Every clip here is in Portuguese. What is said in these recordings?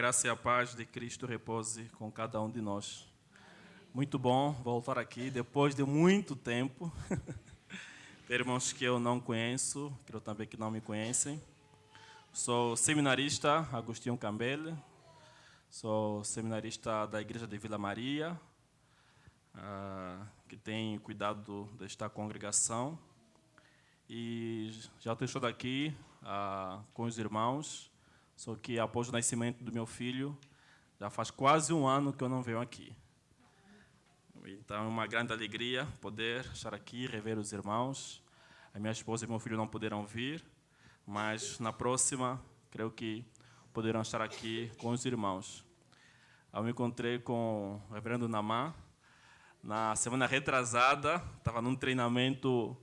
graça e a paz de Cristo repouse com cada um de nós. Muito bom voltar aqui depois de muito tempo. Ter irmãos que eu não conheço, creio também que não me conhecem. Sou seminarista Agostinho Campbell, sou seminarista da Igreja de Vila Maria, que tem cuidado desta congregação. E já estou estudando aqui com os irmãos, só que após o nascimento do meu filho, já faz quase um ano que eu não venho aqui. Então é uma grande alegria poder estar aqui, rever os irmãos. A minha esposa e meu filho não puderam vir, mas na próxima, creio que poderão estar aqui com os irmãos. Eu me encontrei com o reverendo Namã na semana retrasada, estava num treinamento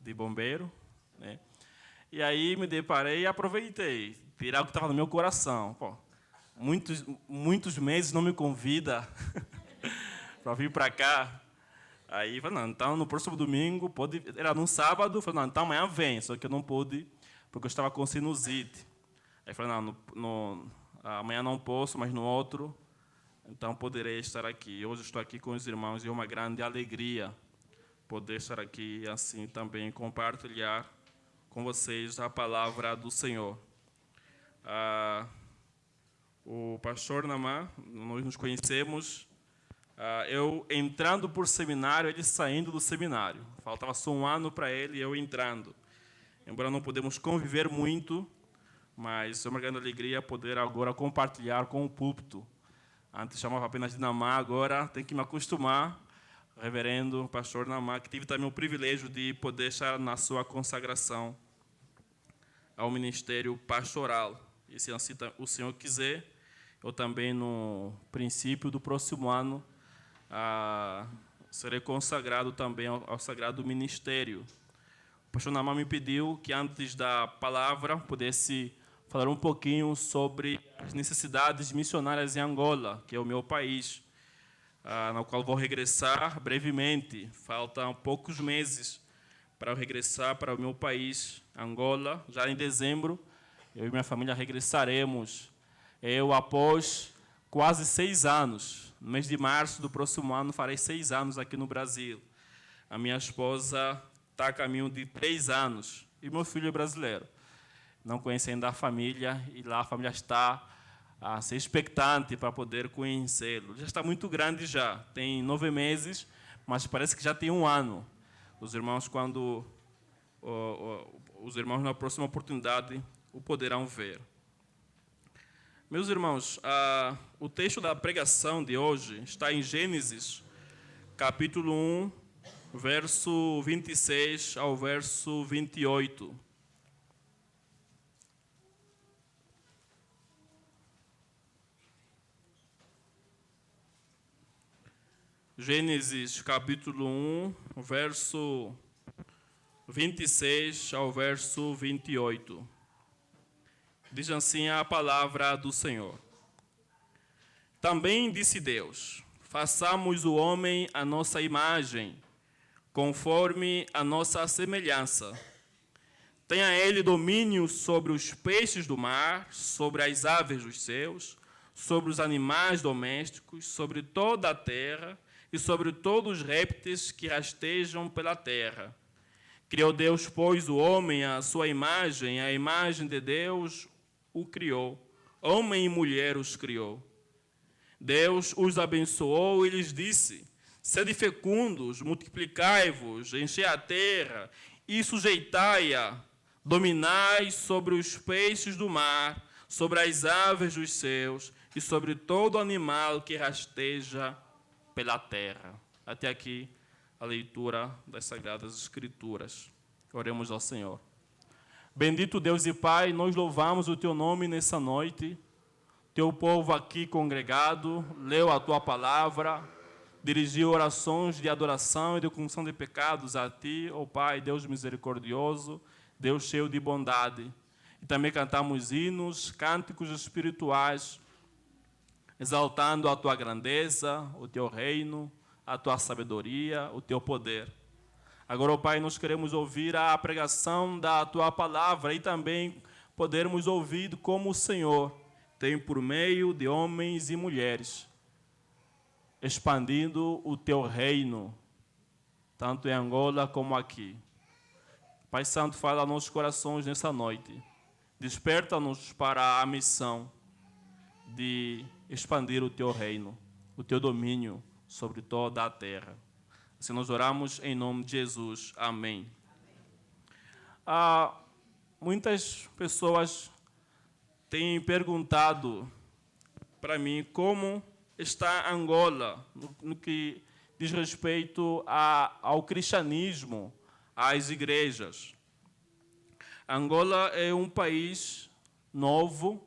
de bombeiro, né? E aí me deparei e aproveitei, tirar o que estava no meu coração. Pô, muitos meses não me convida para vir para cá. Aí falei, não, então no próximo domingo, era num sábado, falei, não, então amanhã vem, só que eu não pude, porque eu estava com sinusite. Aí falei, não, amanhã não posso, mas no outro, então poderei estar aqui. Hoje estou aqui com os irmãos e é uma grande alegria poder estar aqui e assim também compartilhar com vocês a palavra do Senhor. O pastor Namã, nós nos conhecemos, eu entrando por seminário, ele saindo do seminário. Faltava só um ano para ele e eu entrando. Embora não podemos conviver muito, mas é uma grande alegria poder agora compartilhar com o púlpito. Antes chamava apenas de Namã, agora tem que me acostumar. Reverendo pastor Namã, que tive também o privilégio de poder estar na sua consagração ao ministério pastoral. E se assim o Senhor quiser, eu também, no princípio do próximo ano, serei consagrado também ao sagrado ministério. O pastor Namã me pediu que, antes da palavra, pudesse falar um pouquinho sobre as necessidades missionárias em Angola, que é o meu país, no qual vou regressar brevemente. Faltam poucos meses para eu regressar para o meu país, Angola. Já em dezembro, eu e minha família regressaremos. Eu, após quase 6 anos, no mês de março do próximo ano, farei 6 anos aqui no Brasil. A minha esposa está a caminho de 3 anos e meu filho é brasileiro. Não conhece ainda a família e lá a família está a ser expectante para poder conhecê-lo. Já está muito grande já, tem 9 meses, mas parece que já tem 1 ano. Os irmãos, os irmãos na próxima oportunidade o poderão ver. Meus irmãos, o texto da pregação de hoje está em Gênesis, capítulo 1, verso 26 ao verso 28. Gênesis, capítulo 1, verso 26 ao verso 28. Diz assim a palavra do Senhor. Também disse Deus: façamos o homem à nossa imagem, conforme a nossa semelhança. Tenha ele domínio sobre os peixes do mar, sobre as aves dos céus, sobre os animais domésticos, sobre toda a terra e sobre todos os répteis que rastejam pela terra. Criou Deus, pois, o homem à sua imagem, a imagem de Deus o criou. Homem e mulher os criou. Deus os abençoou e lhes disse: sede fecundos, multiplicai-vos, enchei a terra e sujeitai-a, dominai sobre os peixes do mar, sobre as aves dos céus e sobre todo animal que rasteja pela terra. Até aqui a leitura das Sagradas Escrituras. Oremos ao Senhor. Bendito Deus e Pai, nós louvamos o Teu nome nessa noite. Teu povo aqui congregado leu a Tua palavra, dirigiu orações de adoração e de confissão de pecados a Ti, ó Pai, Deus misericordioso, Deus cheio de bondade. E também cantamos hinos, cânticos espirituais, exaltando a Tua grandeza, o Teu reino, a Tua sabedoria, o Teu poder. Agora, ó Pai, nós queremos ouvir a pregação da Tua palavra e também podermos ouvir como o Senhor tem por meio de homens e mulheres, expandindo o teu reino, tanto em Angola como aqui. Pai Santo, fala aos nossos corações nessa noite. Desperta-nos para a missão de expandir o teu reino, o teu domínio sobre toda a terra. Assim nós oramos em nome de Jesus. Amém. Muitas pessoas têm perguntado para mim como está Angola no que diz respeito ao cristianismo, às igrejas. Angola é um país novo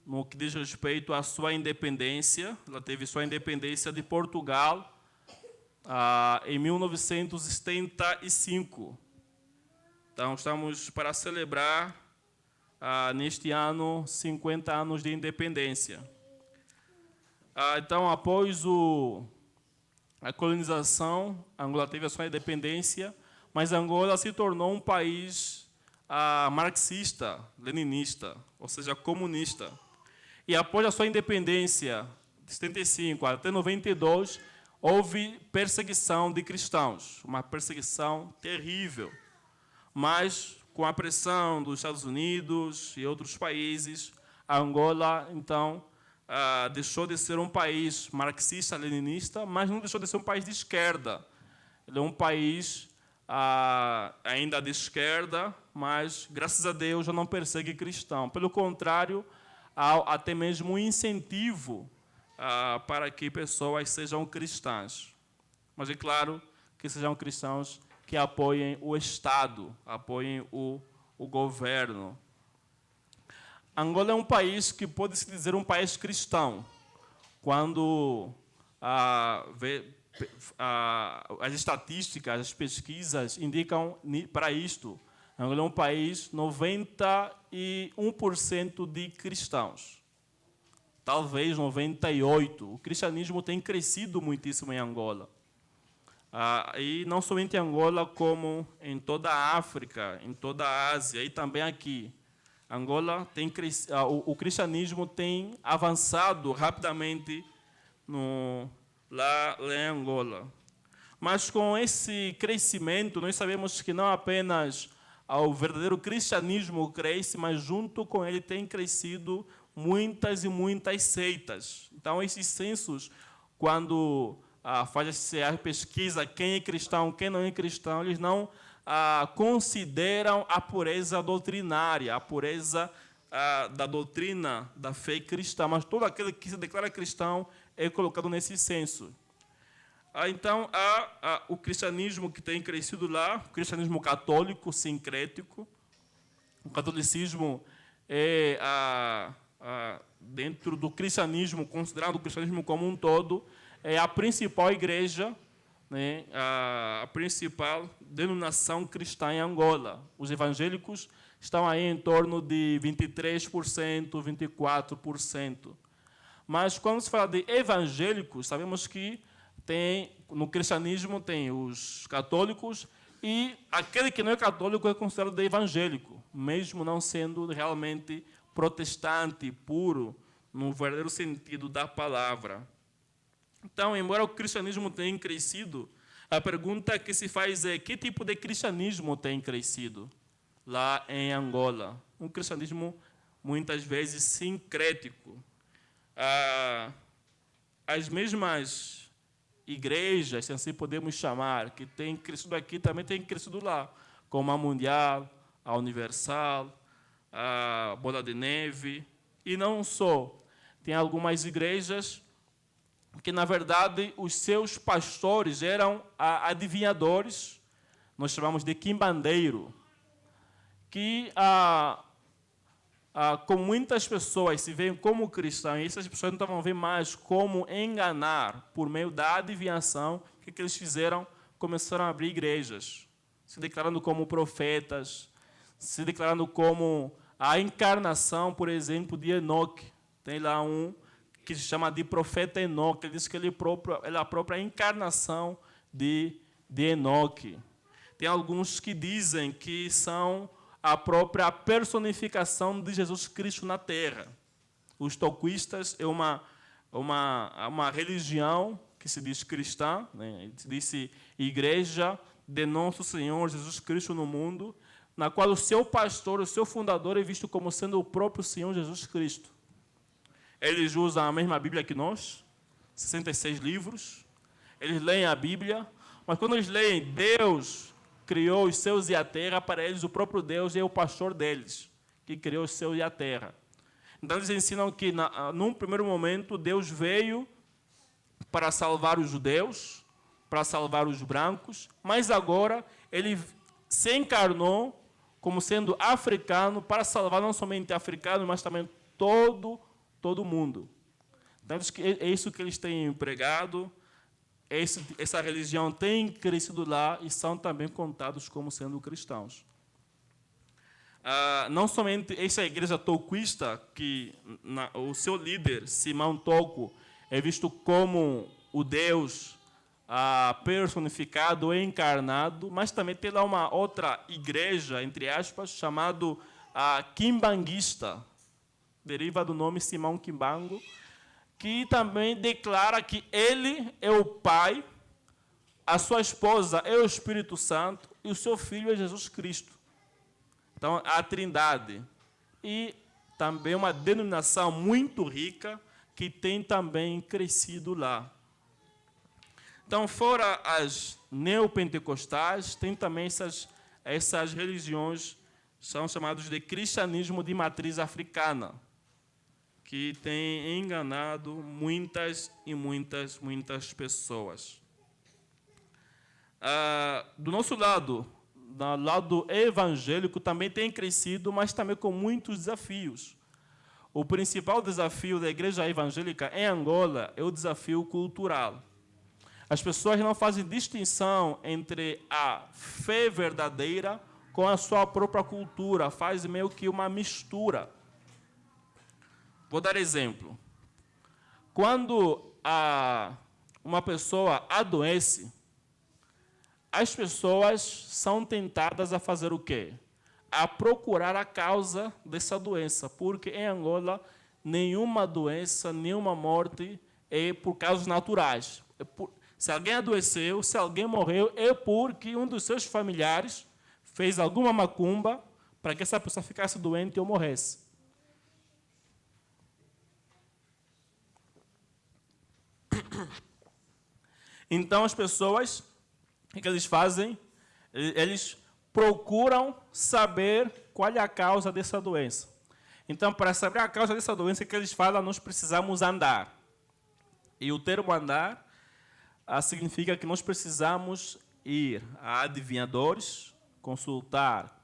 no que diz respeito à sua independência. Ela teve sua independência de Portugal em 1975. Então, estamos para celebrar, neste ano, 50 anos de independência. Então, após a colonização, Angola teve a sua independência, mas Angola se tornou um país marxista, leninista, ou seja, comunista. E após a sua independência, de 75 até 92, houve perseguição de cristãos, uma perseguição terrível. Mas, com a pressão dos Estados Unidos e outros países, Angola, então, deixou de ser um país marxista-leninista, mas não deixou de ser um país de esquerda. Ele é um país ainda de esquerda, mas, graças a Deus, já não persegue cristão. Pelo contrário, há até mesmo um incentivo para que pessoas sejam cristãs. Mas é claro que sejam cristãos que apoiem o Estado, apoiem o governo. Angola é um país que pode-se dizer um país cristão, quando as estatísticas, as pesquisas indicam para isto. Angola é um país 91% de cristãos, talvez 98%. O cristianismo tem crescido muitíssimo em Angola. E não somente em Angola, como em toda a África, em toda a Ásia e também aqui. Angola tem o cristianismo tem avançado rapidamente lá em Angola. Mas com esse crescimento, nós sabemos que não apenas o verdadeiro cristianismo cresce, mas junto com ele tem crescido muitas e muitas seitas. Então, esses censos, quando faz-se a pesquisa quem é cristão, quem não é cristão, eles não consideram a pureza doutrinária, a pureza da doutrina da fé cristã, mas todo aquele que se declara cristão é colocado nesse censo. Então, há o cristianismo que tem crescido lá, o cristianismo católico, sincrético. O catolicismo é, dentro do cristianismo, considerado o cristianismo como um todo, é a principal igreja, né, a principal denominação cristã em Angola. Os evangélicos estão aí em torno de 23%, 24%. Mas, quando se fala de evangélicos, sabemos que no cristianismo tem os católicos e aquele que não é católico é considerado evangélico, mesmo não sendo realmente protestante puro, no verdadeiro sentido da palavra. Então, embora o cristianismo tenha crescido, a pergunta que se faz é: que tipo de cristianismo tem crescido lá em Angola? Um cristianismo, muitas vezes, sincrético. As mesmas igrejas, se assim podemos chamar, que têm crescido aqui, também têm crescido lá, como a Mundial, a Universal, a Bola de Neve, e não só. Tem algumas igrejas que, na verdade, os seus pastores eram adivinhadores, nós chamamos de quimbandeiro, que, como muitas pessoas se veem como cristãos, e essas pessoas não estavam vendo mais como enganar por meio da adivinhação, o que eles fizeram? Começaram a abrir igrejas, se declarando como profetas, se declarando como a encarnação, por exemplo, de Enoque. Tem lá um que se chama de profeta Enoque, ele diz que ele é a própria encarnação de Enoque. Tem alguns que dizem que são a própria personificação de Jesus Cristo na Terra. Os toquistas é uma religião que se diz cristã, né? Se diz Igreja de Nosso Senhor Jesus Cristo no mundo, na qual o seu pastor, o seu fundador é visto como sendo o próprio Senhor Jesus Cristo. Eles usam a mesma Bíblia que nós, 66 livros. Eles leem a Bíblia, mas quando eles leem Deus criou os céus e a terra, para eles o próprio Deus é o pastor deles, que criou os céus e a terra. Então eles ensinam que, num primeiro momento, Deus veio para salvar os judeus, para salvar os brancos, mas agora ele se encarnou como sendo africano para salvar não somente africanos, mas também todo mundo. Então, é isso que eles têm pregado, essa religião tem crescido lá e são também contados como sendo cristãos. Não somente essa igreja toquista, que o seu líder, Simão Toco, é visto como o Deus personificado e encarnado, mas também tem lá uma outra igreja, entre aspas, chamado quimbanguista, deriva do nome Simão Quimbango, que também declara que ele é o Pai, a sua esposa é o Espírito Santo e o seu filho é Jesus Cristo. Então, a Trindade. E também uma denominação muito rica que tem também crescido lá. Então, fora as neopentecostais, tem também essas religiões, são chamadas de cristianismo de matriz africana, que tem enganado muitas e muitas pessoas. Do nosso lado, do lado evangélico, também tem crescido, mas também com muitos desafios. O principal desafio da igreja evangélica em Angola é o desafio cultural. As pessoas não fazem distinção entre a fé verdadeira com a sua própria cultura, fazem meio que uma mistura. Vou dar exemplo. Quando uma pessoa adoece, as pessoas são tentadas a fazer o quê? A procurar a causa dessa doença, porque em Angola nenhuma doença, nenhuma morte é por causas naturais. Se alguém adoeceu, se alguém morreu, é porque um dos seus familiares fez alguma macumba para que essa pessoa ficasse doente ou morresse. Então, as pessoas, o que eles fazem? Eles procuram saber qual é a causa dessa doença. Então, para saber a causa dessa doença, o que eles falam? Nós precisamos andar. E o termo andar significa que nós precisamos ir a adivinhadores, consultar,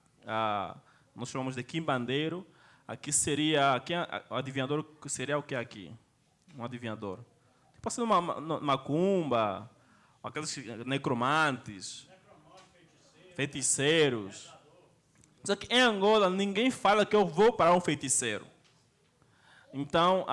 nós chamamos de quimbandeiro. Aqui seria, o adivinhador seria o que aqui? Um adivinhador. Tipo assim, uma macumba, aqueles necromantes, feiticeiros. Só que em Angola ninguém fala que eu vou para um feiticeiro. Então,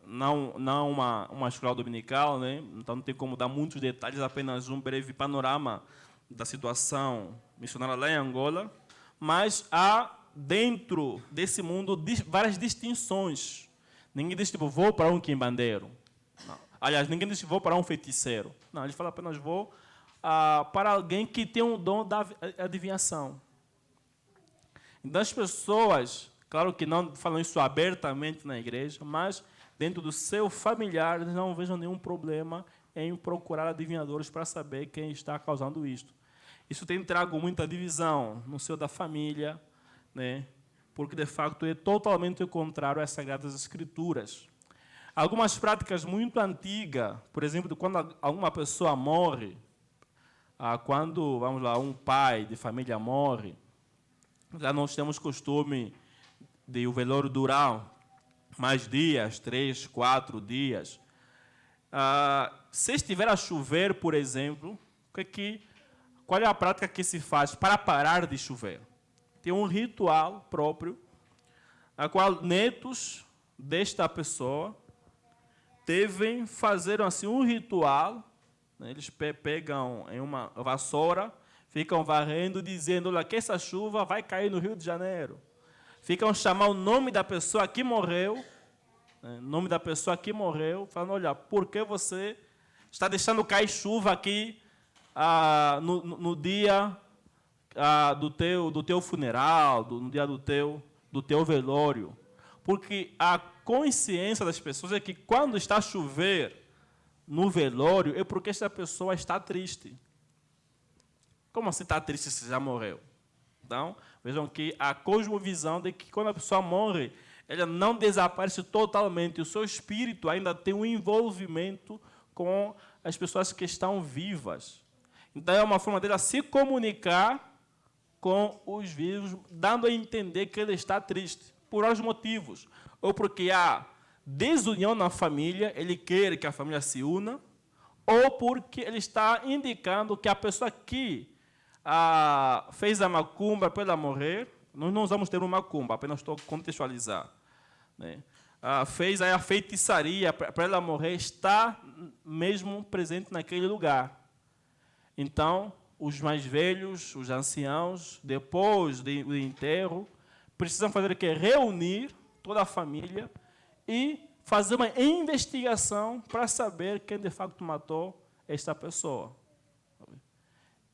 não uma escola dominical, né? Então não tem como dar muitos detalhes, apenas um breve panorama da situação missionária lá em Angola. Mas há, dentro desse mundo, várias distinções. Ninguém diz, tipo, vou para um quimbandeiro. Não. Aliás, ninguém diz, vou para um feiticeiro. Não, ele fala apenas, vou para alguém que tem um dom da adivinhação. Então, as pessoas, claro que não falam isso abertamente na igreja, mas dentro do seu familiar, eles não vejam nenhum problema em procurar adivinhadores para saber quem está causando isto. Isso tem trago muita divisão no seio da família, né? Porque, de facto, é totalmente contrário às Sagradas Escrituras. Algumas práticas muito antigas, por exemplo, quando alguma pessoa morre, quando, vamos lá, um pai de família morre, já nós temos costume de o velório durar mais dias, 3, 4 dias. Se estiver a chover, por exemplo, qual é a prática que se faz para parar de chover? Tem um ritual próprio, a qual netos desta pessoa devem fazer assim, um ritual. Né? Eles pegam em uma vassoura, ficam varrendo, dizendo: olha, que essa chuva vai cair no Rio de Janeiro. ficam chamando o nome da pessoa que morreu, falando, olha, por que você está deixando cair chuva aqui no dia do teu funeral, no dia do teu velório? Porque a consciência das pessoas é que quando está a chover no velório, é porque essa pessoa está triste. Como assim está triste se já morreu? Então, vejam que a cosmovisão de que quando a pessoa morre, ela não desaparece totalmente, o seu espírito ainda tem um envolvimento com as pessoas que estão vivas. Então, é uma forma dela se comunicar com os vivos, dando a entender que ele está triste, por vários motivos. Ou porque há desunião na família, ele quer que a família se una, ou porque ele está indicando que a pessoa que fez a macumba para ela morrer, nós não usamos o termo macumba, apenas estou a contextualizar, né? Fez a feitiçaria para ela morrer, está mesmo presente naquele lugar. Então, os mais velhos, os anciãos, depois do enterro, precisam fazer o quê? Reunir toda a família e fazer uma investigação para saber quem de fato matou esta pessoa.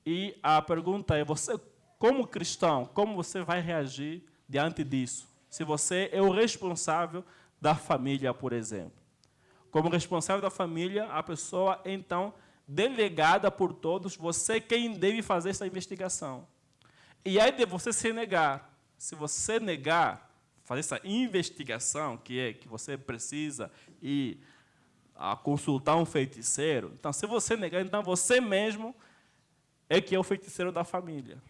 E a pergunta é, você, como cristão, como você vai reagir diante disso? Se você é o responsável da família, por exemplo. Como responsável da família, a pessoa, então, delegada por todos, você quem deve fazer essa investigação. E aí de você se negar. Se você negar, fazer essa investigação, que é que você precisa ir consultar um feiticeiro, então, se você negar, então você mesmo é que é o feiticeiro da família.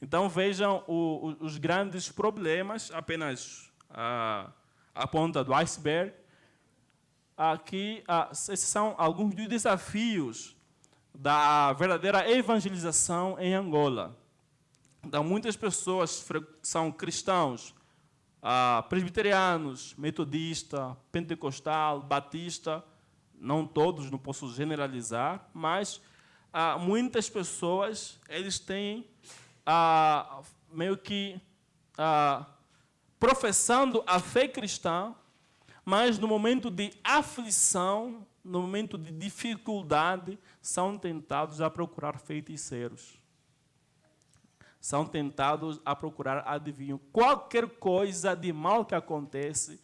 Então, vejam os grandes problemas, apenas a ponta do iceberg. Aqui, esses são alguns dos desafios da verdadeira evangelização em Angola. Então, muitas pessoas são cristãos, presbiterianos, metodista, pentecostal, batista, não todos, não posso generalizar, mas muitas pessoas, eles têm meio que professando a fé cristã, mas no momento de aflição, no momento de dificuldade, são tentados a procurar feiticeiros. São tentados a procurar adivinho. Qualquer coisa de mal que acontece,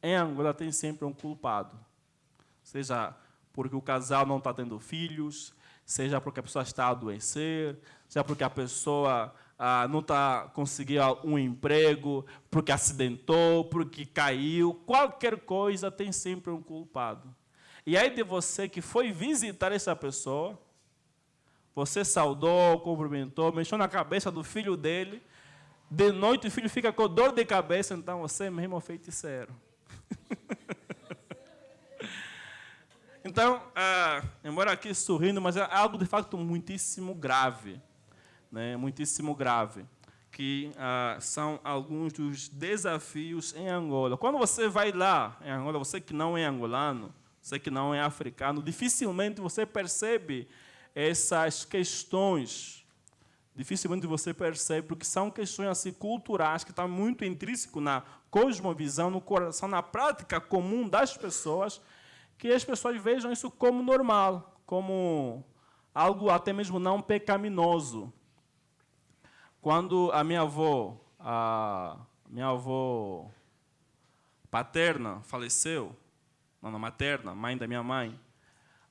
em Angola tem sempre um culpado. Seja porque o casal não está tendo filhos, seja porque a pessoa está a adoecer, seja porque a pessoa não está conseguindo um emprego, porque acidentou, porque caiu. Qualquer coisa tem sempre um culpado. E aí de você que foi visitar essa pessoa, você saudou, cumprimentou, mexeu na cabeça do filho dele, de noite o filho fica com dor de cabeça, então você mesmo é um feiticeiro. Então, embora aqui sorrindo, mas é algo de fato muitíssimo grave, né? Muitíssimo grave, que são alguns dos desafios em Angola. Quando você vai lá em Angola, você que não é angolano, você que não é africano, dificilmente você percebe essas questões. Dificilmente você percebe, porque são questões assim, culturais, que estão muito intrínsecas na cosmovisão, no coração, na prática comum das pessoas, que as pessoas vejam isso como normal, como algo até mesmo não pecaminoso. Quando a minha avó paterna faleceu, não, materna, mãe da minha mãe,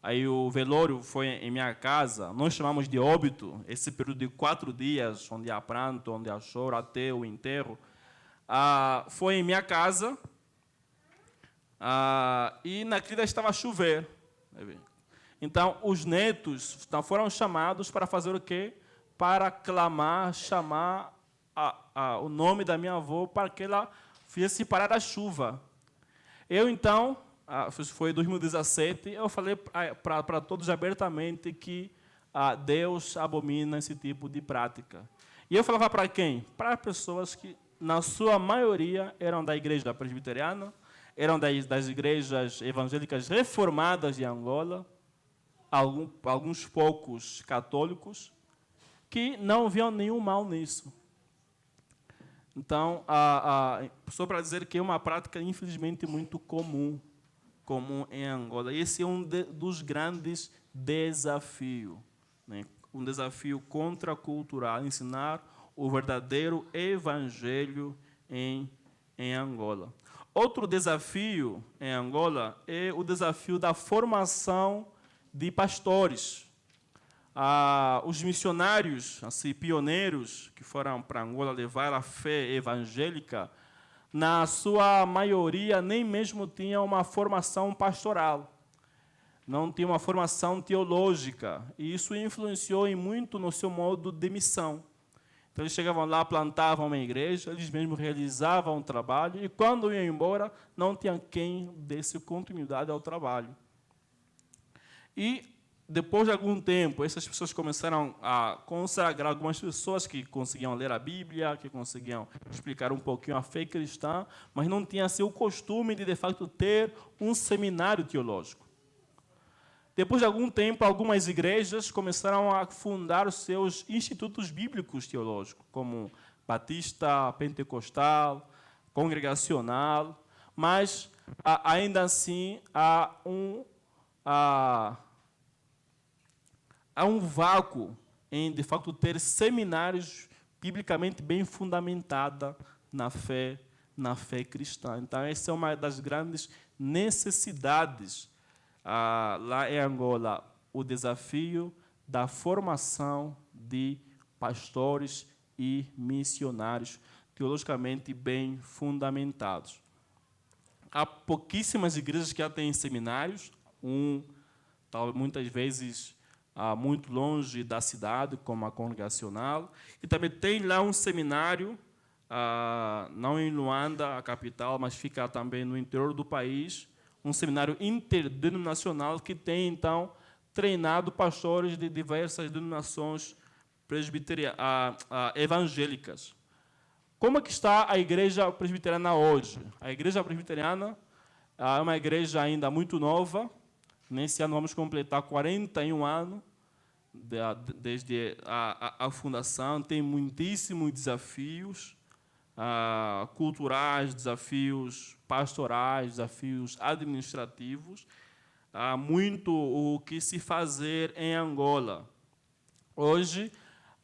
aí o velório foi em minha casa, nós chamamos de óbito, esse período de 4 dias, onde há pranto, onde há choro, até o enterro, foi em minha casa, e naquele dia estava a chover. Então, os netos foram chamados para fazer o quê? Para clamar, chamar o nome da minha avó para que ela fizesse parar a chuva. Eu, então, foi em 2017, eu falei para todos abertamente que Deus abomina esse tipo de prática. E eu falava para quem? Para pessoas que, na sua maioria, eram da igreja presbiteriana, eram das igrejas evangélicas reformadas de Angola, alguns poucos católicos, que não viam nenhum mal nisso. Então, só para dizer que é uma prática, infelizmente, muito comum em Angola. Esse é um dos grandes desafios, né? Um desafio contracultural, ensinar o verdadeiro evangelho em Angola. Outro desafio em Angola é o desafio da formação de pastores. Os missionários, assim, pioneiros que foram para Angola levar a fé evangélica, na sua maioria nem mesmo tinham uma formação pastoral, não tinham uma formação teológica, e isso influenciou muito no seu modo de missão. Então, eles chegavam lá, plantavam uma igreja, eles mesmos realizavam o trabalho, e quando iam embora, não tinha quem desse continuidade ao trabalho. E depois de algum tempo, essas pessoas começaram a consagrar algumas pessoas que conseguiam ler a Bíblia, que conseguiam explicar um pouquinho a fé cristã, mas não tinha assim, o costume de fato, ter um seminário teológico. Depois de algum tempo, algumas igrejas começaram a fundar os seus institutos bíblicos teológicos, como Batista, Pentecostal, Congregacional, mas ainda assim há um vácuo em, de fato, ter seminários biblicamente bem fundamentados na fé cristã. Então, essa é uma das grandes necessidades lá em Angola, o desafio da formação de pastores e missionários teologicamente bem fundamentados. Há pouquíssimas igrejas que já têm seminários, muitas vezes muito longe da cidade, como a Congregacional, e também tem lá um seminário, não em Luanda, a capital, mas fica também no interior do país, um seminário interdenominacional que tem, então, treinado pastores de diversas denominações evangélicas. Como é que está a igreja presbiteriana hoje? A igreja presbiteriana é uma igreja ainda muito nova. Nesse ano vamos completar 41 anos desde a fundação. Tem muitíssimos desafios culturais, desafios pastorais, desafios administrativos. Há muito o que se fazer em Angola. Hoje,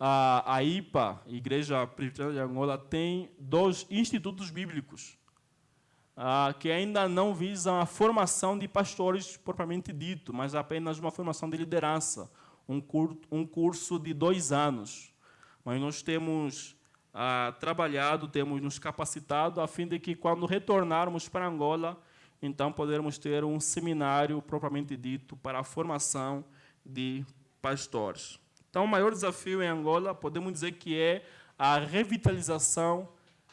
a IPA, Igreja Presbiteriana de Angola, tem 2 institutos bíblicos que ainda não visam a formação de pastores propriamente dito, mas apenas uma formação de liderança, um curso de 2 anos. Mas nós temos trabalhado, temos nos capacitado a fim de que, quando retornarmos para Angola, então podermos ter um seminário propriamente dito para a formação de pastores. Então, o maior desafio em Angola, podemos dizer que é a revitalização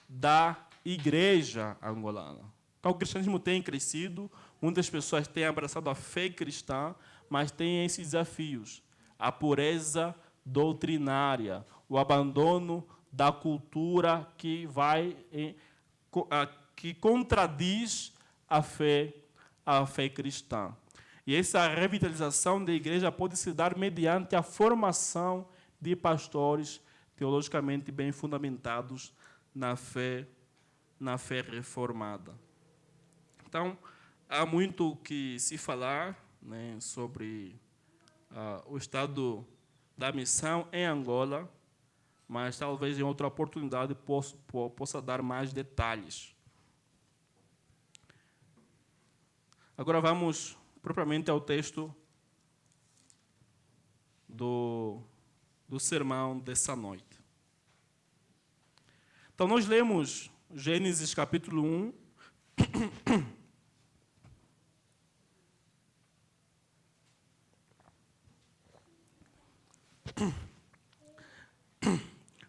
da igreja angolana. Então, o cristianismo tem crescido, muitas pessoas têm abraçado a fé cristã, mas tem esses desafios: a pureza doutrinária, o abandono da cultura que contradiz a fé cristã. E essa revitalização da igreja pode se dar mediante a formação de pastores teologicamente bem fundamentados na fé reformada. Então, há muito o que se falar, né, sobre o estado da missão em Angola, mas talvez em outra oportunidade possa dar mais detalhes. Agora vamos propriamente ao texto do sermão dessa noite. Então, nós lemos Gênesis capítulo 1,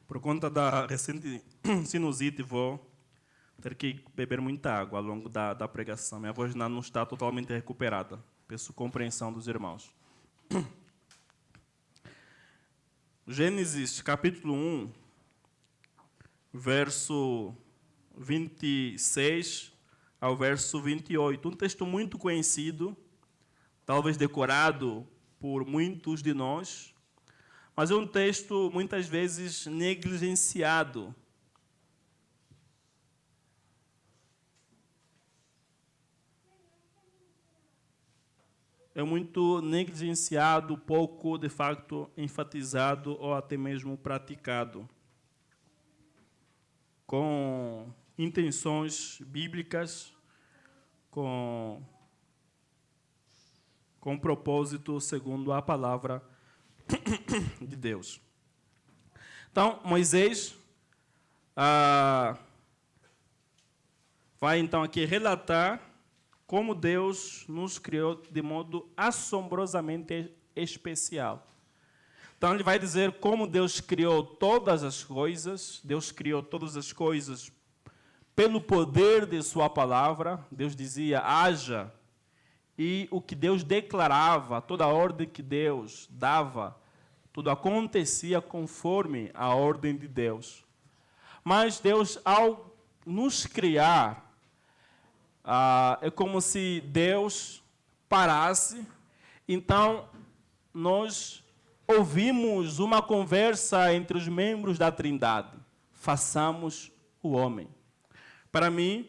por conta da recente sinusite, vou ter que beber muita água ao longo da pregação. Minha voz não está totalmente recuperada. Peço compreensão dos irmãos. Gênesis, capítulo 1, verso 26 ao verso 28. Um texto muito conhecido, talvez decorado por muitos de nós, mas é um texto muitas vezes negligenciado é muito negligenciado, pouco, de facto, enfatizado ou até mesmo praticado, com intenções bíblicas, com propósito segundo a palavra de Deus. Então, Moisés vai então aqui relatar como Deus nos criou de modo assombrosamente especial. Então, ele vai dizer como Deus criou todas as coisas. Deus criou todas as coisas pelo poder de sua palavra. Deus dizia, haja. E o que Deus declarava, toda a ordem que Deus dava, tudo acontecia conforme a ordem de Deus. Mas Deus, ao nos criar, é como se Deus parasse. Então, nós ouvimos uma conversa entre os membros da Trindade. Façamos o homem. Para mim,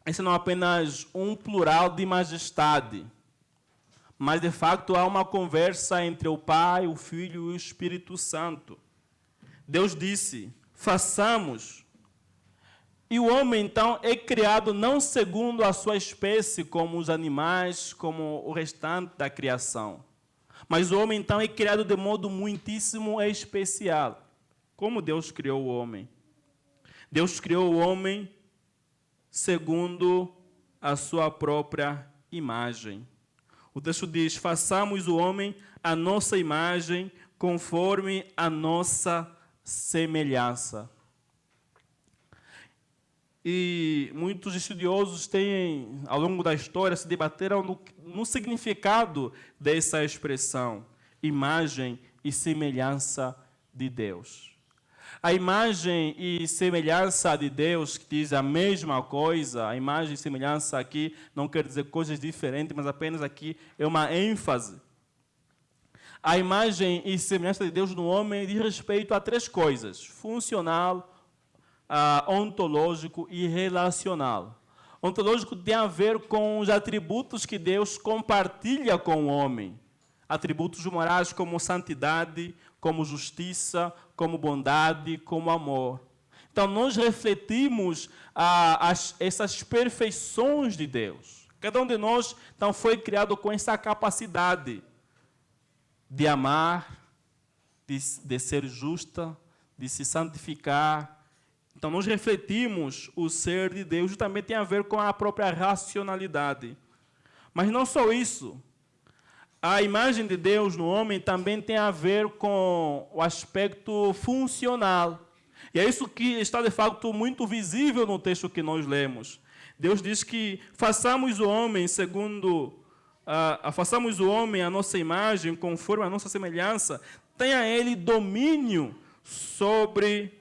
esse não é apenas um plural de majestade, mas, de fato, há uma conversa entre o Pai, o Filho e o Espírito Santo. Deus disse, façamos. E o homem, então, é criado não segundo a sua espécie, como os animais, como o restante da criação. Mas o homem, então, é criado de modo muitíssimo especial. Como Deus criou o homem? Deus criou o homem segundo a sua própria imagem. O texto diz, façamos o homem à nossa imagem, conforme a nossa semelhança. E muitos estudiosos têm, ao longo da história, se debateram no significado dessa expressão, imagem e semelhança de Deus. A imagem e semelhança de Deus, que diz a mesma coisa, a imagem e semelhança aqui não quer dizer coisas diferentes, mas apenas aqui é uma ênfase. A imagem e semelhança de Deus no homem diz respeito a três coisas: funcional, ontológico e relacional. Ontológico tem a ver com os atributos que Deus compartilha com o homem. Atributos morais como santidade, como justiça, como bondade, como amor. Então, nós refletimos essas perfeições de Deus. Cada um de nós, então, foi criado com essa capacidade de amar, de ser justa, de se santificar. Então, nós refletimos o ser de Deus e também tem a ver com a própria racionalidade. Mas não só isso. A imagem de Deus no homem também tem a ver com o aspecto funcional. E é isso que está, de fato, muito visível no texto que nós lemos. Deus diz que façamos o homem segundo... façamos o homem à nossa imagem, conforme a nossa semelhança. Tenha ele domínio sobre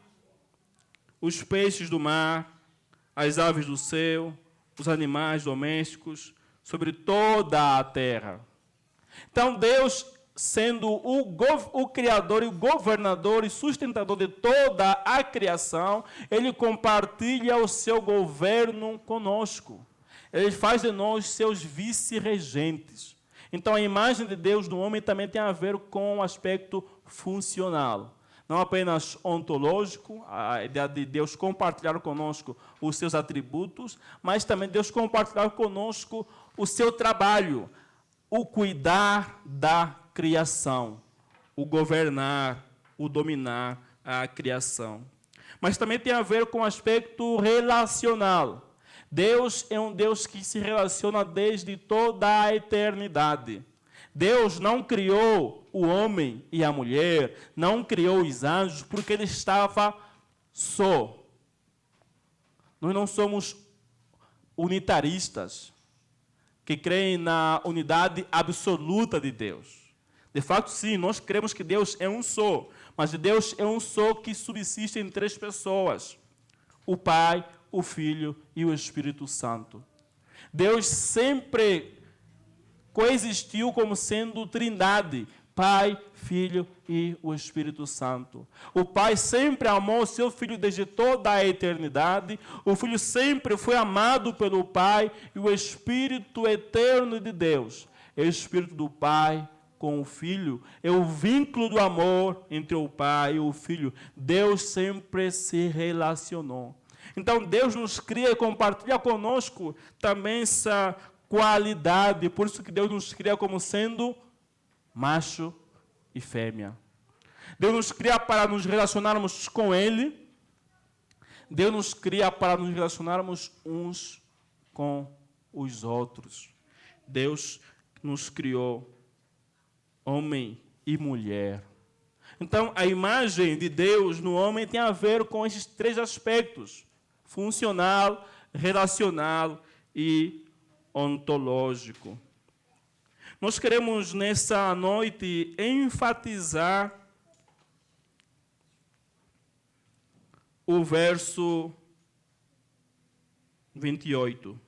os peixes do mar, as aves do céu, os animais domésticos, sobre toda a terra. Então, Deus, sendo o Criador e o governador e sustentador de toda a criação, Ele compartilha o seu governo conosco. Ele faz de nós seus vice-regentes. Então, a imagem de Deus no homem também tem a ver com o aspecto funcional. Não apenas ontológico, a ideia de Deus compartilhar conosco os seus atributos, mas também Deus compartilhar conosco o seu trabalho, o cuidar da criação, o governar, o dominar a criação. Mas também tem a ver com o aspecto relacional. Deus é um Deus que se relaciona desde toda a eternidade. Deus não criou o homem e a mulher, não criou os anjos porque ele estava só. Nós não somos unitaristas, que creem na unidade absoluta de Deus. De fato, sim, nós cremos que Deus é um só, mas Deus é um só que subsiste em três pessoas: o Pai, o Filho e o Espírito Santo. Deus sempre coexistiu como sendo trindade, Pai, Filho e o Espírito Santo. O Pai sempre amou o seu Filho desde toda a eternidade. O Filho sempre foi amado pelo Pai. E o Espírito eterno de Deus é o espírito do Pai com o Filho, é o vínculo do amor entre o Pai e o Filho. Deus sempre se relacionou. Então, Deus nos cria e compartilha conosco também essa qualidade. Por isso que Deus nos cria como sendo macho e fêmea. Deus nos cria para nos relacionarmos com Ele. Deus nos cria para nos relacionarmos uns com os outros. Deus nos criou homem e mulher. Então, a imagem de Deus no homem tem a ver com esses três aspectos: funcional, relacional e ontológico. Nós queremos, nessa noite, enfatizar o verso 28.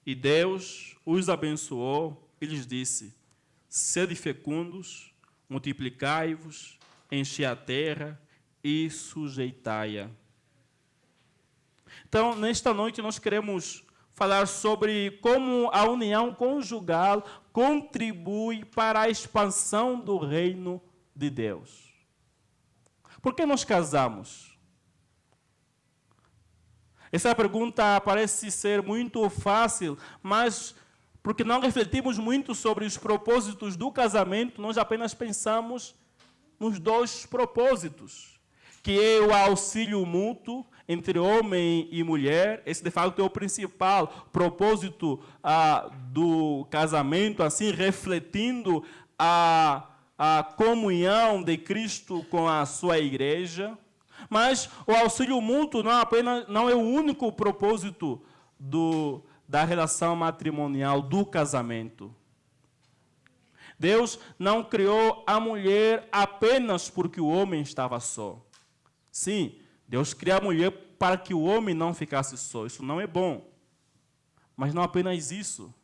E Deus os abençoou e lhes disse: sede fecundos, multiplicai-vos, enchei a terra e sujeitai-a. Então, nesta noite, nós queremos falar sobre como a união conjugal contribui para a expansão do reino de Deus. Por que nós casamos? Essa pergunta parece ser muito fácil, mas porque não refletimos muito sobre os propósitos do casamento, nós apenas pensamos nos dois propósitos, que é o auxílio mútuo entre homem e mulher. Esse, de fato, é o principal propósito do casamento, assim, refletindo a comunhão de Cristo com a sua igreja. Mas o auxílio mútuo não é o único propósito da relação matrimonial, do casamento. Deus não criou a mulher apenas porque o homem estava só. Sim, Deus criou a mulher para que o homem não ficasse só. Isso não é bom. Mas não apenas isso.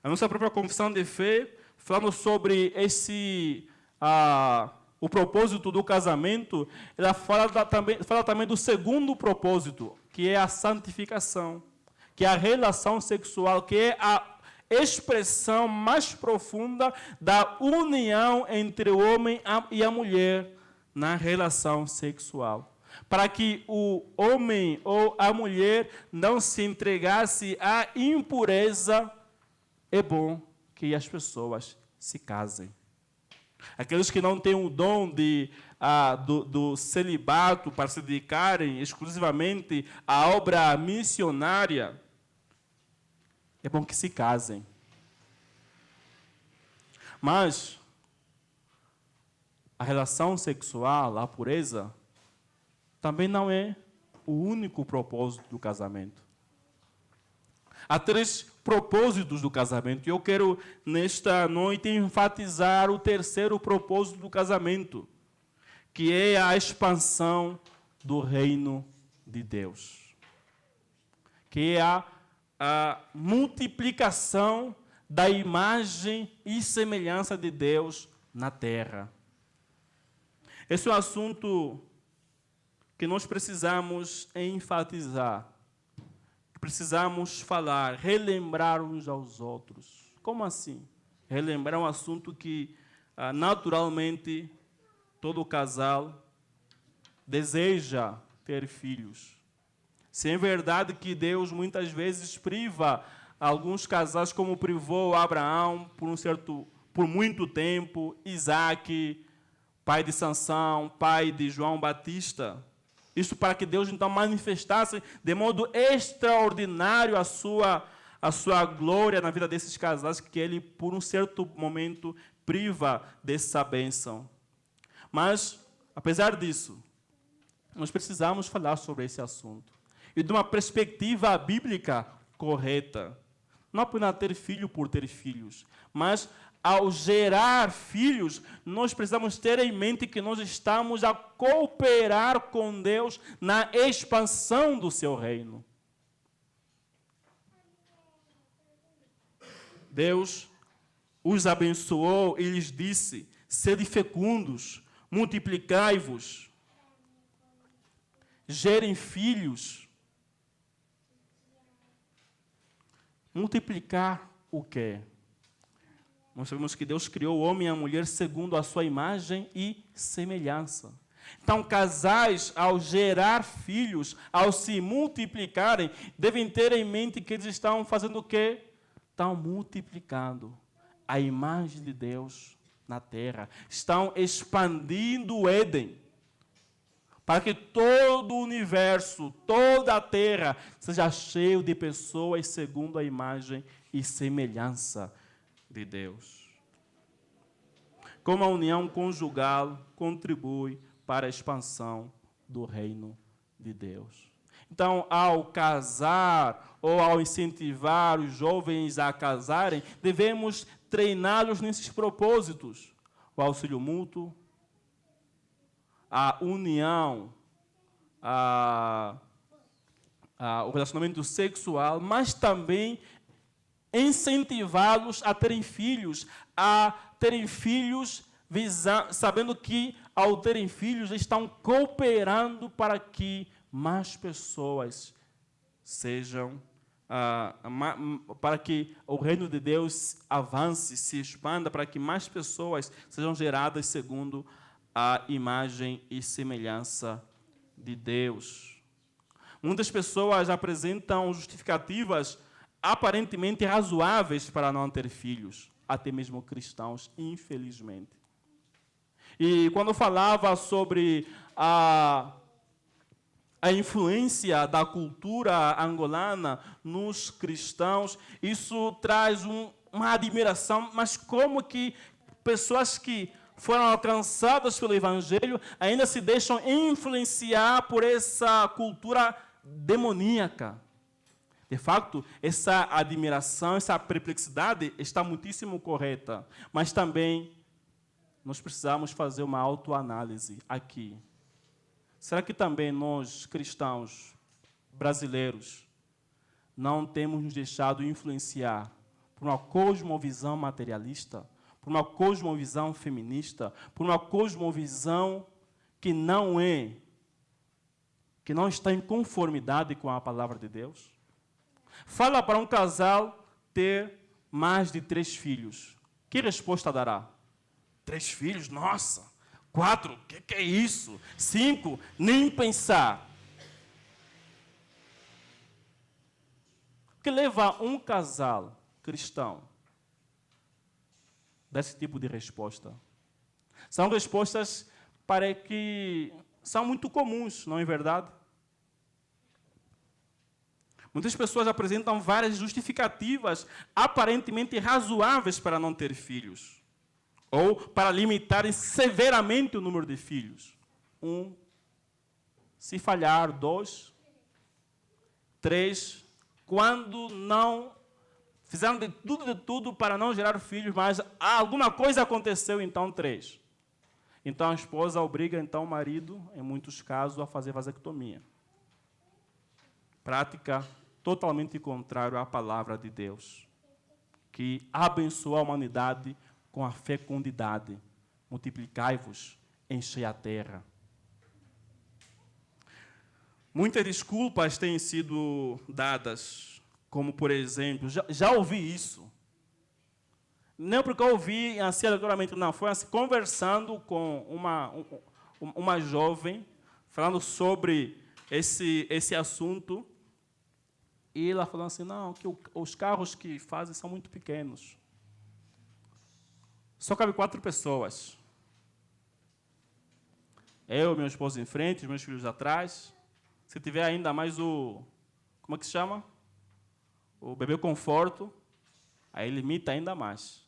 A nossa própria confissão de fé, falando sobre o propósito do casamento, ela fala também do segundo propósito, que é a santificação, que é a relação sexual, que é a expressão mais profunda da união entre o homem e a mulher na relação sexual. Para que o homem ou a mulher não se entregasse à impureza, é bom que as pessoas se casem. Aqueles que não têm o dom do celibato para se dedicarem exclusivamente à obra missionária, é bom que se casem. Mas a relação sexual, a pureza, também não é o único propósito do casamento. Há três propósitos do casamento. E eu quero, nesta noite, enfatizar o terceiro propósito do casamento, que é a expansão do reino de Deus. Que é a multiplicação da imagem e semelhança de Deus na terra. Esse é um assunto que nós precisamos enfatizar. Precisamos falar, relembrar uns aos outros. Como assim? Relembrar um assunto que, naturalmente, todo casal deseja ter filhos. Se é verdade que Deus muitas vezes priva alguns casais, como privou Abraão por muito tempo, Isaac, pai de Sansão, pai de João Batista. Isso para que Deus, então, manifestasse de modo extraordinário a sua glória na vida desses casais, que Ele, por um certo momento, priva dessa bênção. Mas, apesar disso, nós precisamos falar sobre esse assunto. E de uma perspectiva bíblica correta. Não apenas ter filho por ter filhos, mas ao gerar filhos, nós precisamos ter em mente que nós estamos a cooperar com Deus na expansão do seu reino. Deus os abençoou e lhes disse: sede fecundos, multiplicai-vos, gerem filhos. Multiplicar o quê? Nós sabemos que Deus criou o homem e a mulher segundo a sua imagem e semelhança. Então, casais, ao gerar filhos, ao se multiplicarem, devem ter em mente que eles estão fazendo o quê? Estão multiplicando a imagem de Deus na terra. Estão expandindo o Éden, para que todo o universo, toda a terra, seja cheio de pessoas segundo a imagem e semelhança de Deus. Como a união conjugal contribui para a expansão do reino de Deus. Então, ao casar ou ao incentivar os jovens a casarem, devemos treiná-los nesses propósitos. O auxílio mútuo, a união, o relacionamento sexual, mas também incentivá-los a terem filhos, sabendo que, ao terem filhos, estão cooperando para que mais pessoas sejam, para que o reino de Deus avance, se expanda, para que mais pessoas sejam geradas segundo a imagem e semelhança de Deus. Muitas pessoas apresentam justificativas aparentemente razoáveis para não ter filhos, até mesmo cristãos, infelizmente. E quando eu falava sobre a influência da cultura angolana nos cristãos, isso traz uma admiração, mas como que pessoas que foram alcançadas pelo Evangelho ainda se deixam influenciar por essa cultura demoníaca. De fato, essa admiração, essa perplexidade está muitíssimo correta, mas também nós precisamos fazer uma autoanálise aqui. Será que também nós, cristãos brasileiros, não temos nos deixado influenciar por uma cosmovisão materialista, por uma cosmovisão feminista, por uma cosmovisão que não está em conformidade com a palavra de Deus? Fala para um casal ter mais de 3 filhos. Que resposta dará? 3 filhos? Nossa! 4? O que é isso? 5? Nem pensar. O que leva um casal cristão desse tipo de resposta? São respostas que são muito comuns, não é verdade? Muitas pessoas apresentam várias justificativas aparentemente razoáveis para não ter filhos, ou para limitarem severamente o número de filhos. 1, se falhar, 2, 3, quando não fizeram de tudo para não gerar filhos, mas alguma coisa aconteceu, então 3. Então a esposa obriga então o marido, em muitos casos, a fazer vasectomia. Prática totalmente contrária à palavra de Deus, que abençoa a humanidade com a fecundidade. Multiplicai-vos, enchei a terra. Muitas desculpas têm sido dadas, como, por exemplo, já ouvi isso. Não porque eu ouvi assim aleatoriamente, não. Foi assim, conversando com uma jovem, falando sobre esse assunto. E ela falou assim, não, que os carros que fazem são muito pequenos. Só cabe 4 pessoas. Eu, meu esposo em frente, os meus filhos atrás. Se tiver ainda mais como é que se chama? O bebê conforto, aí limita ainda mais.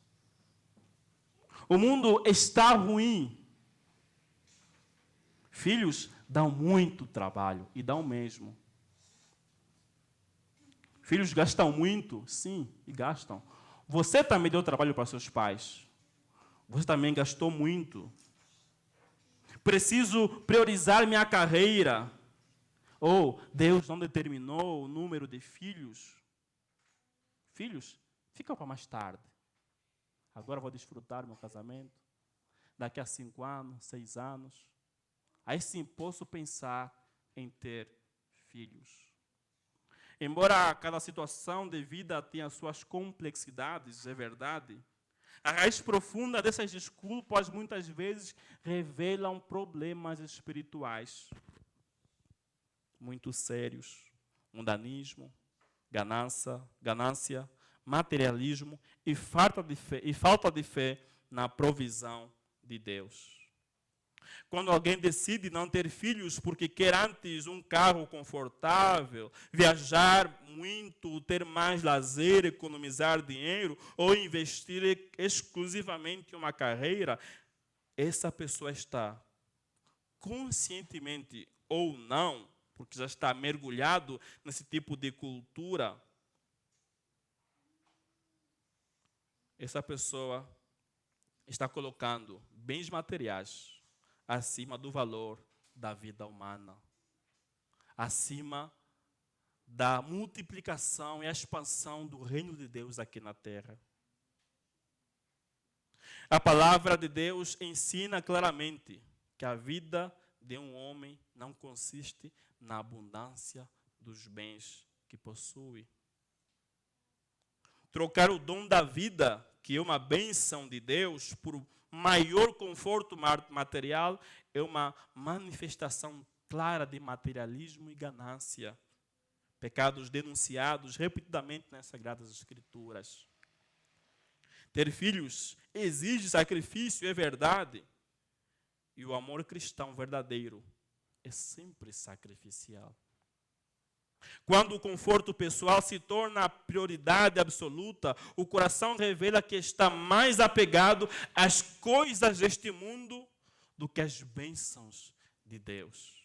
O mundo está ruim. Filhos dão muito trabalho, e dão mesmo. Filhos gastam muito? Sim, e gastam. Você também deu trabalho para seus pais. Você também gastou muito. Preciso priorizar minha carreira. Ou Deus não determinou o número de filhos. Filhos, fica para mais tarde. Agora vou desfrutar do meu casamento. Daqui a 5 anos, 6 anos. Aí sim posso pensar em ter filhos. Embora cada situação de vida tenha suas complexidades, é verdade, A raiz profunda dessas desculpas muitas vezes revelam problemas espirituais muito sérios. Mundanismo, ganância, materialismo e falta de fé na provisão de Deus. Quando alguém decide não ter filhos porque quer antes um carro confortável, viajar muito, ter mais lazer, economizar dinheiro ou investir exclusivamente em uma carreira, essa pessoa está conscientemente ou não, porque já está mergulhado nesse tipo de cultura, essa pessoa está colocando bens materiais acima do valor da vida humana, acima da multiplicação e expansão do reino de Deus aqui na terra. A palavra de Deus ensina claramente que a vida de um homem não consiste na abundância dos bens que possui. Trocar o dom da vida, que é uma bênção de Deus, por maior conforto material, é uma manifestação clara de materialismo e ganância. Pecados denunciados repetidamente nas Sagradas Escrituras. Ter filhos exige sacrifício, é verdade. E o amor cristão verdadeiro é sempre sacrificial. Quando o conforto pessoal se torna a prioridade absoluta, o coração revela que está mais apegado às coisas deste mundo do que às bênçãos de Deus.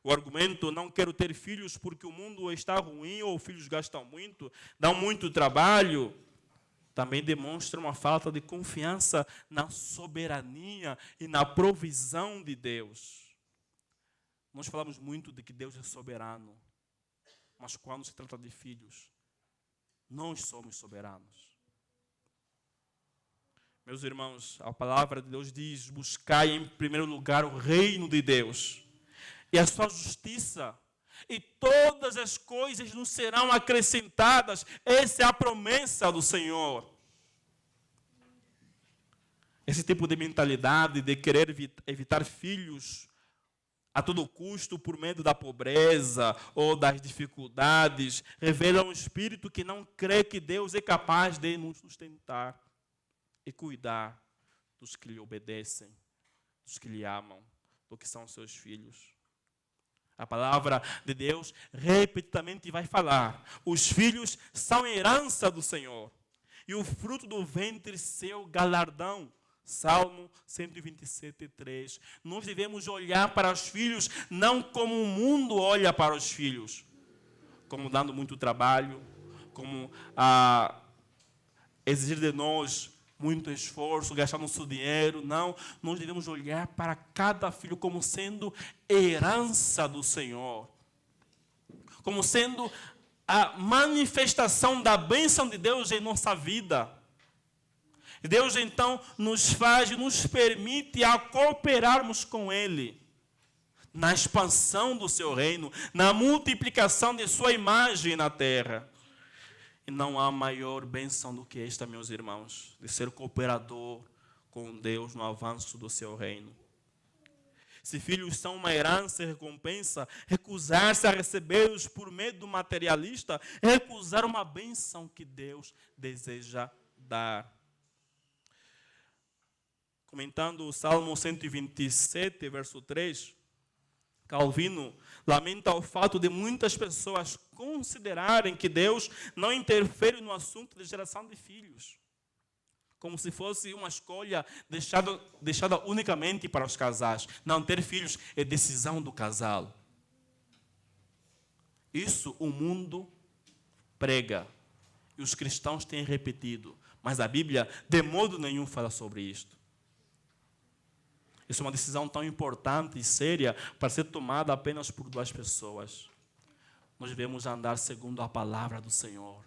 O argumento não quero ter filhos porque o mundo está ruim ou filhos gastam muito, dão muito trabalho, também demonstra uma falta de confiança na soberania e na provisão de Deus. Nós falamos muito de que Deus é soberano, mas quando se trata de filhos, nós somos soberanos. Meus irmãos, a palavra de Deus diz: buscai em primeiro lugar o reino de Deus e a sua justiça, e todas as coisas nos serão acrescentadas. Essa é a promessa do Senhor. Esse tipo de mentalidade de querer evitar filhos a todo custo por medo da pobreza ou das dificuldades revela um espírito que não crê que Deus é capaz de nos sustentar e cuidar dos que lhe obedecem, dos que lhe amam, do que são seus filhos. A palavra de Deus repetidamente vai falar: os filhos são herança do Senhor e o fruto do ventre seu galardão. Salmo 127:3. Nós devemos olhar para os filhos não como o mundo olha para os filhos, como dando muito trabalho, como exigir de nós muito esforço, gastar nosso dinheiro. Não, nós devemos olhar para cada filho como sendo herança do Senhor, como sendo a manifestação da bênção de Deus em nossa vida. Deus então nos faz, nos permite a cooperarmos com Ele na expansão do seu reino, na multiplicação de sua imagem na terra. E não há maior bênção do que esta, meus irmãos, de ser cooperador com Deus no avanço do seu reino. Se filhos são uma herança e recompensa, recusar-se a recebê-los por medo materialista é recusar uma bênção que Deus deseja dar. Comentando o Salmo 127, verso 3, Calvino lamenta o fato de muitas pessoas considerarem que Deus não interfere no assunto de geração de filhos, como se fosse uma escolha deixada unicamente para os casais. Não ter filhos é decisão do casal. Isso o mundo prega e os cristãos têm repetido, mas a Bíblia de modo nenhum fala sobre isto. Isso é uma decisão tão importante e séria para ser tomada apenas por duas pessoas. Nós devemos andar segundo a palavra do Senhor.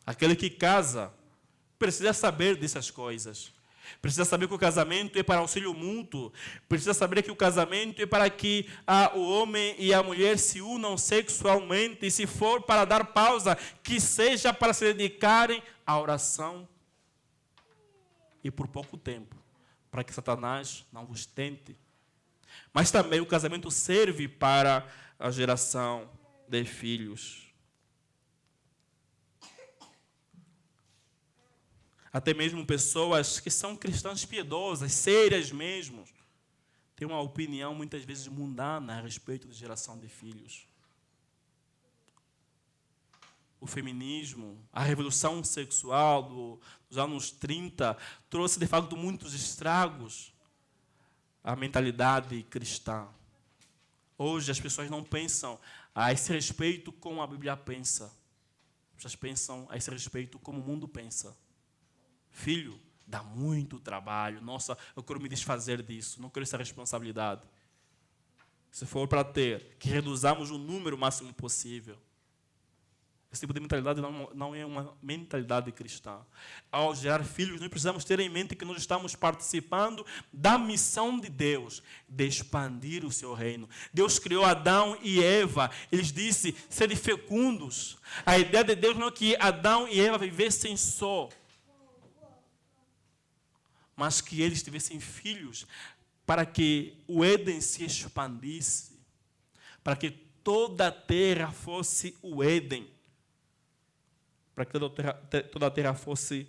Aquele que casa precisa saber dessas coisas. Precisa saber que o casamento é para auxílio mútuo. Precisa saber que o casamento é para que o homem e a mulher se unam sexualmente. E se for para dar pausa, que seja para se dedicarem à oração e por pouco tempo, para que Satanás não vos tente. Mas também o casamento serve para a geração de filhos. Até mesmo pessoas que são cristãs piedosas, sérias mesmo, têm uma opinião muitas vezes mundana a respeito de geração de filhos. O feminismo, a revolução sexual dos anos 30 trouxe de fato muitos estragos à mentalidade cristã. Hoje as pessoas não pensam a esse respeito como a Bíblia pensa. As pessoas pensam a esse respeito como o mundo pensa. Filho, dá muito trabalho. Nossa, eu quero me desfazer disso. Não quero essa responsabilidade. Se for para ter, que reduzamos o número máximo possível. Esse tipo de mentalidade não é uma mentalidade cristã. Ao gerar filhos, nós precisamos ter em mente que nós estamos participando da missão de Deus, de expandir o seu reino. Deus criou Adão e Eva. Ele disse, sede fecundos. A ideia de Deus não é que Adão e Eva vivessem só, mas que eles tivessem filhos, para que o Éden se expandisse, para que toda a terra fosse o Éden, para que toda a terra fosse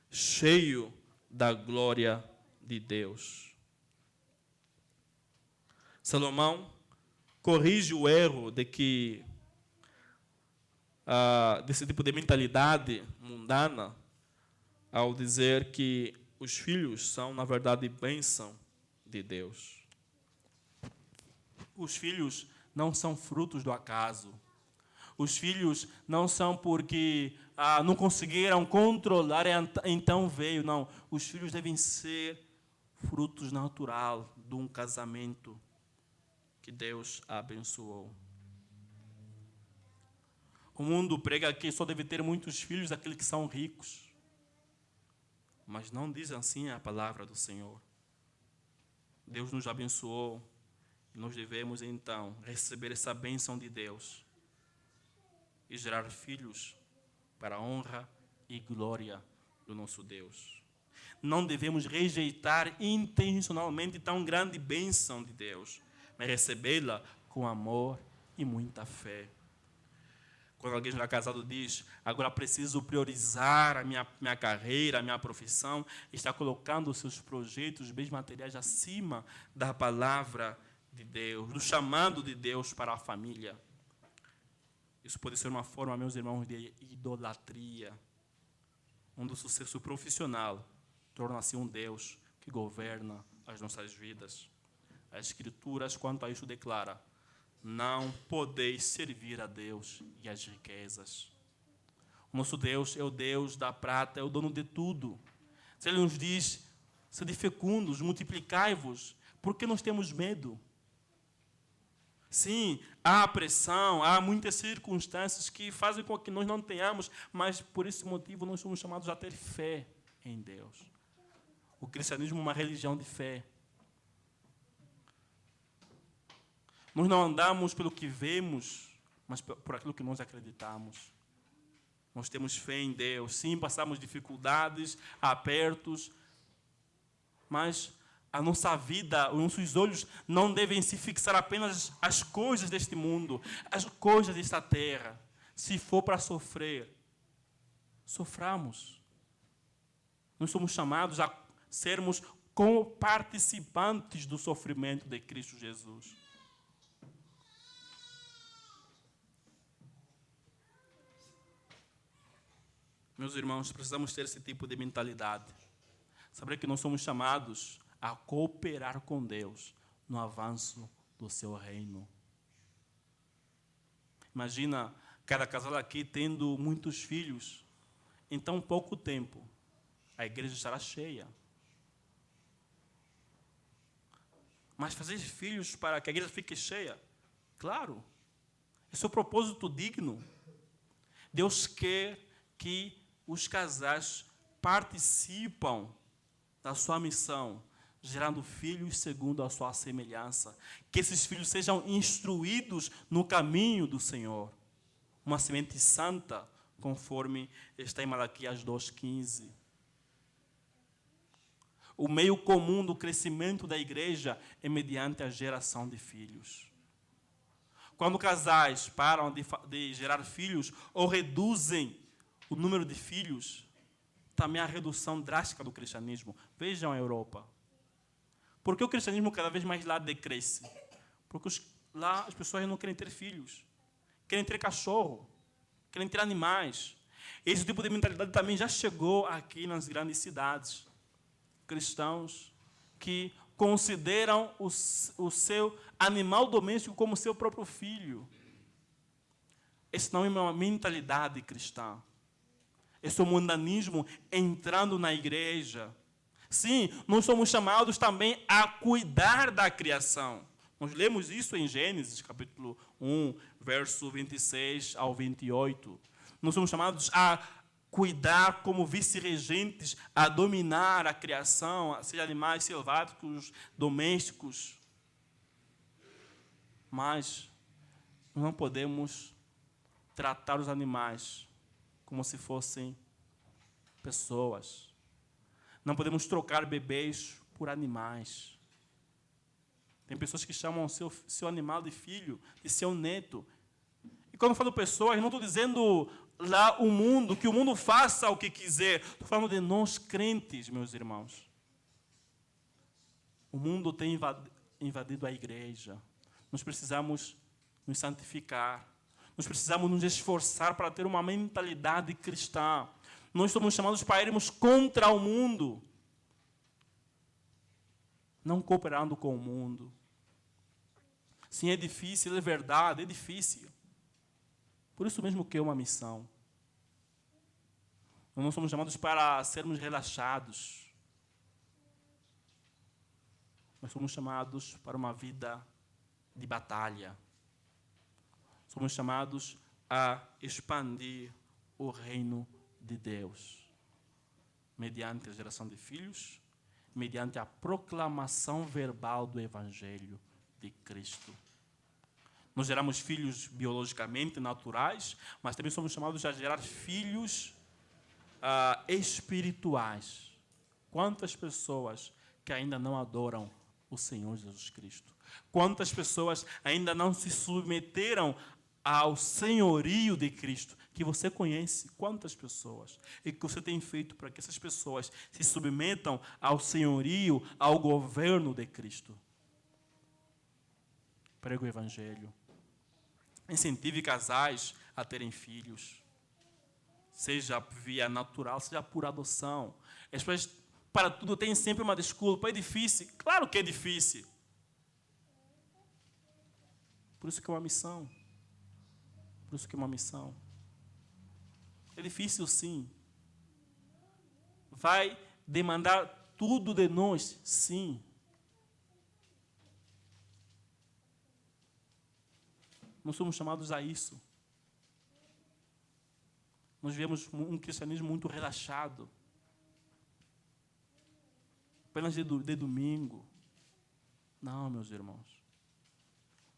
cheio da glória de Deus. Salomão corrige o erro de que desse tipo de mentalidade mundana, ao dizer que os filhos são, na verdade, bênção de Deus. Os filhos não são frutos do acaso. Os filhos não são porque não conseguiram controlar, então veio. Não, os filhos devem ser frutos natural de um casamento que Deus abençoou. O mundo prega que só deve ter muitos filhos aqueles que são ricos. Mas não diz assim a palavra do Senhor. Deus nos abençoou e nós devemos, então, receber essa bênção de Deus e gerar filhos para a honra e glória do nosso Deus. Não devemos rejeitar intencionalmente tão grande bênção de Deus, mas recebê-la com amor e muita fé. Quando alguém já é casado diz, agora preciso priorizar a minha carreira, a minha profissão, está colocando os seus projetos, bens materiais acima da palavra de Deus, do chamado de Deus para a família. Isso pode ser uma forma, meus irmãos, de idolatria, onde o sucesso profissional torna-se um Deus que governa as nossas vidas. As Escrituras, quanto a isso, declara: não podeis servir a Deus e as riquezas. O nosso Deus é o Deus da prata, é o dono de tudo. Se Ele nos diz, sede fecundos, multiplicai-vos, por que nós temos medo? Sim, há pressão, há muitas circunstâncias que fazem com que nós não tenhamos, mas por esse motivo nós somos chamados a ter fé em Deus. O cristianismo é uma religião de fé. Nós não andamos pelo que vemos, mas por aquilo que nós acreditamos. Nós temos fé em Deus. Sim, passamos dificuldades, apertos, mas a nossa vida, os nossos olhos não devem se fixar apenas as coisas deste mundo, as coisas desta terra. Se for para sofrer, soframos. Nós somos chamados a sermos co-participantes do sofrimento de Cristo Jesus. Meus irmãos, precisamos ter esse tipo de mentalidade. Saber que nós somos chamados a cooperar com Deus no avanço do seu reino. Imagina cada casal aqui tendo muitos filhos. Em tão pouco tempo, a igreja estará cheia. Mas fazer filhos para que a igreja fique cheia? Claro. Esse é o propósito digno. Deus quer que os casais participam da sua missão, gerando filhos segundo a sua semelhança. Que esses filhos sejam instruídos no caminho do Senhor. Uma semente santa, conforme está em Malaquias 2,15. O meio comum do crescimento da igreja é mediante a geração de filhos. Quando casais param de gerar filhos ou reduzem o número de filhos, também há a redução drástica do cristianismo. Vejam a Europa. Por que o cristianismo cada vez mais lá decresce? Porque lá as pessoas não querem ter filhos. Querem ter cachorro. Querem ter animais. Esse tipo de mentalidade também já chegou aqui nas grandes cidades. Cristãos que consideram o seu animal doméstico como seu próprio filho. Esse não é uma mentalidade cristã. Esse é o mundanismo entrando na igreja. Sim, nós somos chamados também a cuidar da criação. Nós lemos isso em Gênesis, capítulo 1, verso 26 ao 28. Nós somos chamados a cuidar como vice-regentes, a dominar a criação, seja animais selváticos, domésticos. Mas nós não podemos tratar os animais como se fossem pessoas. Não podemos trocar bebês por animais. Tem pessoas que chamam seu animal de filho, de seu neto. E quando eu falo pessoas, não estou dizendo lá o mundo, que o mundo faça o que quiser. Estou falando de nós crentes, meus irmãos. O mundo tem invadido a igreja. Nós precisamos nos santificar. Nós precisamos nos esforçar para ter uma mentalidade cristã. Nós somos chamados para irmos contra o mundo. Não cooperando com o mundo. Sim, é difícil, é verdade, é difícil. Por isso mesmo que é uma missão. Nós não somos chamados para sermos relaxados. Nós somos chamados para uma vida de batalha. Somos chamados a expandir o reino de Deus. Mediante a geração de filhos, mediante a proclamação verbal do Evangelho de Cristo. Nós geramos filhos biologicamente naturais, mas também somos chamados a gerar filhos espirituais. Quantas pessoas que ainda não adoram o Senhor Jesus Cristo? Quantas pessoas ainda não se submeteram ao senhorio de Cristo? Que você conhece, quantas pessoas? E que você tem feito para que essas pessoas se submetam ao senhorio, ao governo de Cristo? Pregue o Evangelho. Incentive casais a terem filhos. Seja via natural, seja por adoção. As pessoas, para tudo, têm sempre uma desculpa. É difícil. Claro que é difícil. Por isso que é uma missão. Por isso que é uma missão. É difícil, sim. Vai demandar tudo de nós, sim. Nós somos chamados a isso. Nós vivemos um cristianismo muito relaxado. Apenas de domingo. Não, meus irmãos.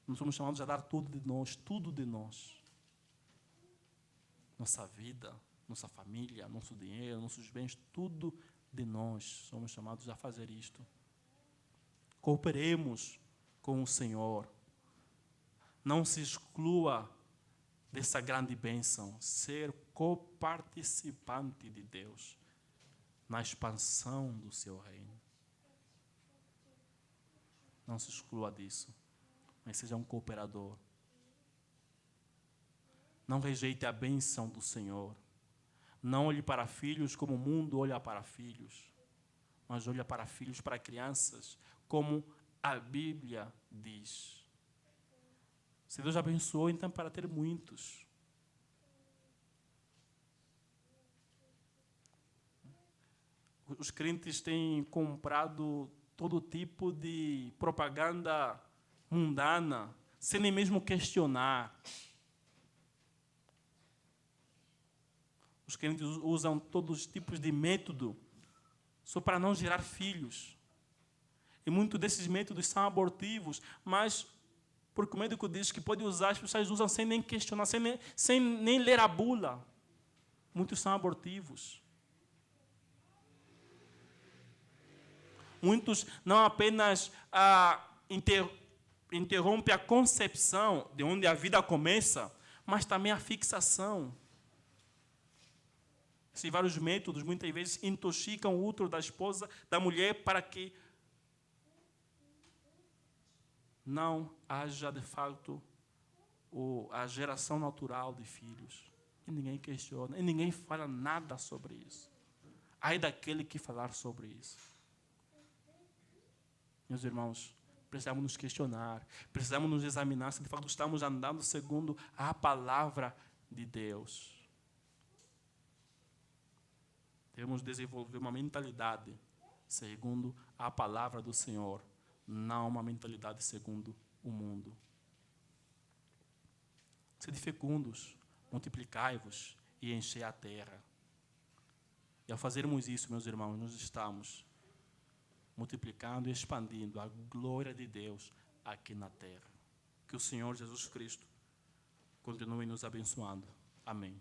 Nós somos chamados a dar tudo de nós, tudo de nós. Nossa vida, nossa família, nosso dinheiro, nossos bens, tudo de nós. Somos chamados a fazer isto. Cooperemos com o Senhor. Não se exclua dessa grande bênção, ser coparticipante de Deus na expansão do seu reino. Não se exclua disso, mas seja um cooperador. Não rejeite a bênção do Senhor. Não olhe para filhos como o mundo olha para filhos, mas olhe para filhos, para crianças, como a Bíblia diz. Se Deus abençoou, então para ter muitos. Os crentes têm comprado todo tipo de propaganda mundana, sem nem mesmo questionar. Os crentes usam todos os tipos de método só para não gerar filhos. E muitos desses métodos são abortivos, mas porque o médico diz que pode usar, as pessoas usam sem nem questionar, sem nem ler a bula. Muitos são abortivos. muitos não apenas interrompem a concepção de onde a vida começa, mas também a fixação. Esses vários métodos, muitas vezes, intoxicam o útero da esposa, da mulher, para que não haja, de fato, a geração natural de filhos. E ninguém questiona, e ninguém fala nada sobre isso. Ai daquele que falar sobre isso. Meus irmãos, precisamos nos questionar, precisamos nos examinar se de fato estamos andando segundo a palavra de Deus. Devemos desenvolver uma mentalidade segundo a palavra do Senhor, não uma mentalidade segundo o mundo. Sede fecundos, multiplicai-vos e enchei a terra. E ao fazermos isso, meus irmãos, nós estamos multiplicando e expandindo a glória de Deus aqui na terra. Que o Senhor Jesus Cristo continue nos abençoando. Amém.